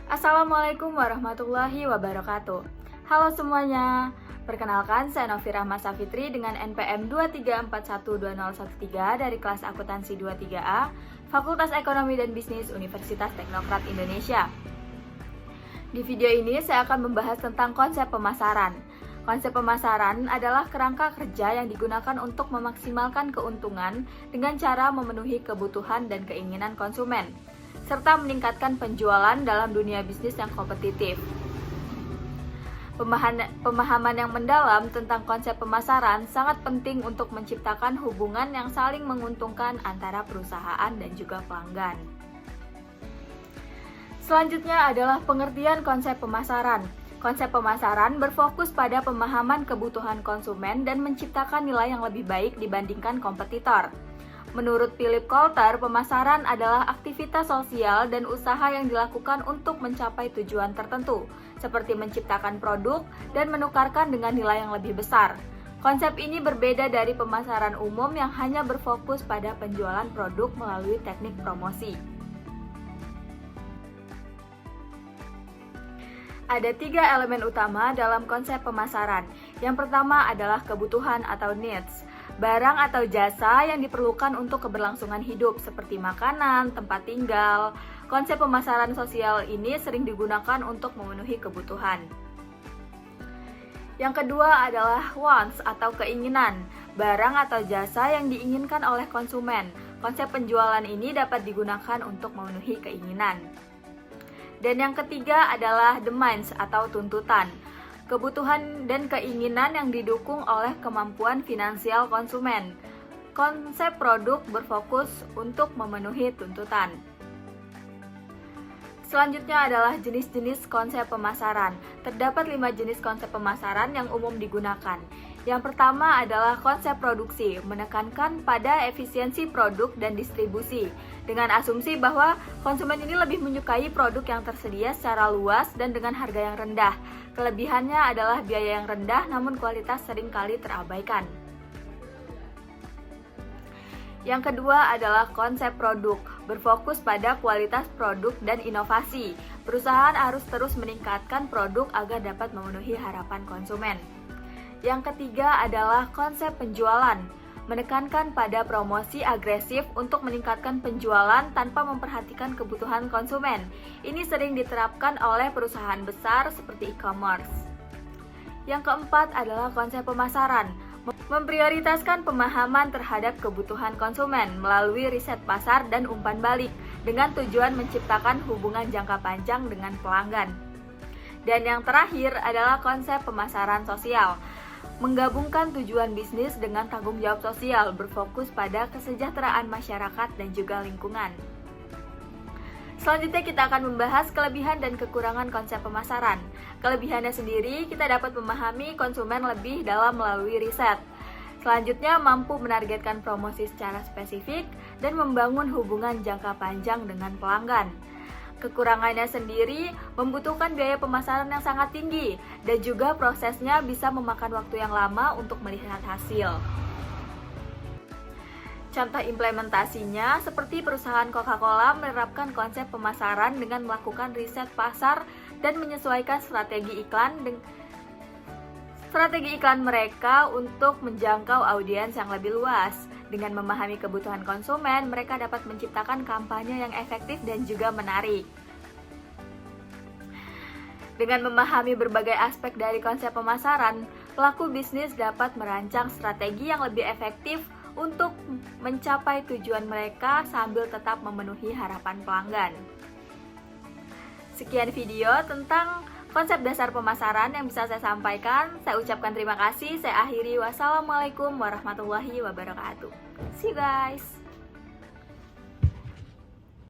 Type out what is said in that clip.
Assalamualaikum warahmatullahi wabarakatuh. Halo semuanya, perkenalkan saya Novi Rahma Safitri dengan NPM 234120113 dari kelas akuntansi 23A, Fakultas Ekonomi dan Bisnis Universitas Teknokrat Indonesia. Di video ini saya akan membahas tentang konsep pemasaran. Konsep pemasaran adalah kerangka kerja yang digunakan untuk memaksimalkan keuntungan dengan cara memenuhi kebutuhan dan keinginan konsumen, serta meningkatkan penjualan dalam dunia bisnis yang kompetitif. Pemahaman yang mendalam tentang konsep pemasaran sangat penting untuk menciptakan hubungan yang saling menguntungkan antara perusahaan dan juga pelanggan. Selanjutnya adalah pengertian konsep pemasaran. Konsep pemasaran berfokus pada pemahaman kebutuhan konsumen dan menciptakan nilai yang lebih baik dibandingkan kompetitor. Menurut Philip Kotler, pemasaran adalah aktivitas sosial dan usaha yang dilakukan untuk mencapai tujuan tertentu, seperti menciptakan produk dan menukarkan dengan nilai yang lebih besar. Konsep ini berbeda dari pemasaran umum yang hanya berfokus pada penjualan produk melalui teknik promosi. Ada 3 elemen utama dalam konsep pemasaran. Yang pertama adalah kebutuhan atau needs. Barang atau jasa yang diperlukan untuk keberlangsungan hidup seperti makanan, tempat tinggal. Konsep pemasaran sosial ini sering digunakan untuk memenuhi kebutuhan. Yang kedua adalah wants atau keinginan. Barang atau jasa yang diinginkan oleh konsumen. Konsep penjualan ini dapat digunakan untuk memenuhi keinginan. Dan yang ketiga adalah demands atau tuntutan. Kebutuhan dan keinginan yang didukung oleh kemampuan finansial konsumen. Konsep produk berfokus untuk memenuhi tuntutan. Selanjutnya adalah jenis-jenis konsep pemasaran. Terdapat 5 jenis konsep pemasaran yang umum digunakan. Yang pertama adalah konsep produksi, menekankan pada efisiensi produk dan distribusi, dengan asumsi bahwa konsumen ini lebih menyukai produk yang tersedia secara luas dan dengan harga yang rendah. Kelebihannya adalah biaya yang rendah namun kualitas seringkali terabaikan. Yang kedua adalah konsep produk, berfokus pada kualitas produk dan inovasi. Perusahaan harus terus meningkatkan produk agar dapat memenuhi harapan konsumen. Yang ketiga adalah konsep penjualan, menekankan pada promosi agresif untuk meningkatkan penjualan tanpa memperhatikan kebutuhan konsumen. Ini sering diterapkan oleh perusahaan besar seperti e-commerce. Yang keempat adalah konsep pemasaran, memprioritaskan pemahaman terhadap kebutuhan konsumen melalui riset pasar dan umpan balik dengan tujuan menciptakan hubungan jangka panjang dengan pelanggan. Dan yang terakhir adalah konsep pemasaran sosial, menggabungkan tujuan bisnis dengan tanggung jawab sosial, berfokus pada kesejahteraan masyarakat dan juga lingkungan. Selanjutnya kita akan membahas kelebihan dan kekurangan konsep pemasaran. Kelebihannya sendiri, kita dapat memahami konsumen lebih dalam melalui riset. Selanjutnya, mampu menargetkan promosi secara spesifik dan membangun hubungan jangka panjang dengan pelanggan. Kekurangannya sendiri membutuhkan biaya pemasaran yang sangat tinggi dan juga prosesnya bisa memakan waktu yang lama untuk melihat hasil. Contoh implementasinya seperti perusahaan Coca-Cola menerapkan konsep pemasaran dengan melakukan riset pasar dan menyesuaikan strategi iklan mereka untuk menjangkau audiens yang lebih luas. Dengan memahami kebutuhan konsumen, mereka dapat menciptakan kampanye yang efektif dan juga menarik. Dengan memahami berbagai aspek dari konsep pemasaran, pelaku bisnis dapat merancang strategi yang lebih efektif untuk mencapai tujuan mereka sambil tetap memenuhi harapan pelanggan. Sekian video tentang konsep dasar pemasaran yang bisa saya sampaikan. Saya ucapkan terima kasih. Saya akhiri. Wassalamualaikum warahmatullahi wabarakatuh. See you guys.